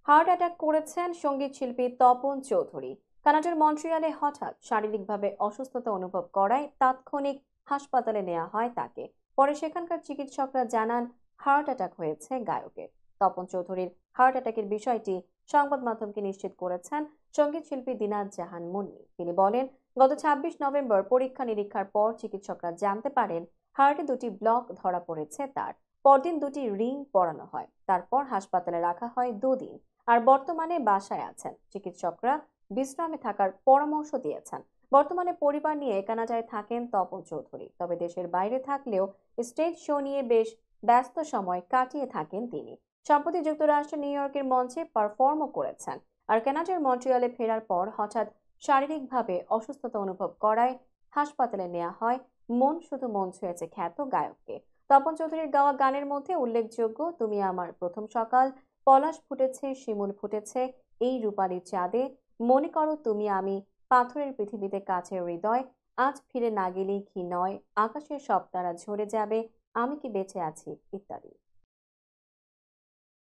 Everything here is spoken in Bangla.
হার্ট অ্যাটাক করেছেন সঙ্গীত শিল্পী তপন চৌধুরী। কানাডার মন্ট্রিয়ালে হঠাৎ শারীরিকভাবে অসুস্থতা অনুভব করায় তাৎক্ষণিক হাসপাতালে নেওয়া হয় তাকে। পরে সেখানকার চিকিৎসকরা জানান হার্ট অ্যাটাক হয়েছে গায়কের। তপন চৌধুরীর হার্ট অ্যাটাকের বিষয়টি সংবাদ মাধ্যমকে নিশ্চিত করেছেন সঙ্গীত শিল্পী দিনাত জাহান মুন্নি। তিনি বলেন, গত ২৬ নভেম্বর পরীক্ষা নিরীক্ষার পর চিকিৎসকরা জানতে পারেন হার্টে দুটি ব্লক ধরা পড়েছে তার। পরদিন দুটি রিং পরানো হয়, তারপর হাসপাতালে রাখা হয় দুদিন। আর বর্তমানে বাসায় আছেন। চিকিৎসকরা বিশ্রামে থাকার পরামর্শ দিয়েছেন। বর্তমানে পরিবার নিয়ে কানাডায় থাকেন তপন চৌধুরী। তবে দেশের বাইরে থাকলেও স্টেজ শো নিয়ে বেশ ব্যস্ত সময় কাটিয়ে থাকেন তিনি। সম্প্রতি যুক্তরাষ্ট্রের নিউ ইয়র্কের মঞ্চে পারফর্মও করেছেন। আর কানাডার মন্ট্রিয়ালে ফেরার পর হঠাৎ শারীরিকভাবে অসুস্থতা অনুভব করায় হাসপাতালে নেওয়া হয়। মন শুধু মন ছুঁয়েছে খ্যাত গায়ককে। তপন চৌধুরীর গাওয়া গানের মধ্যে উল্লেখযোগ্য তুমি আমার প্রথম সকাল, পলাশ ফুটেছে শিমুল ফুটেছে এই রূপালী চাঁদে, মনে করো তুমি আমি, পাথরের পৃথিবীতে কাছের হৃদয়, আজ ফিরে না গেলেই কি নয়, আকাশের সব তারা ঝরে যাবে, আমি কি বেঁচে আছি ইত্যাদি।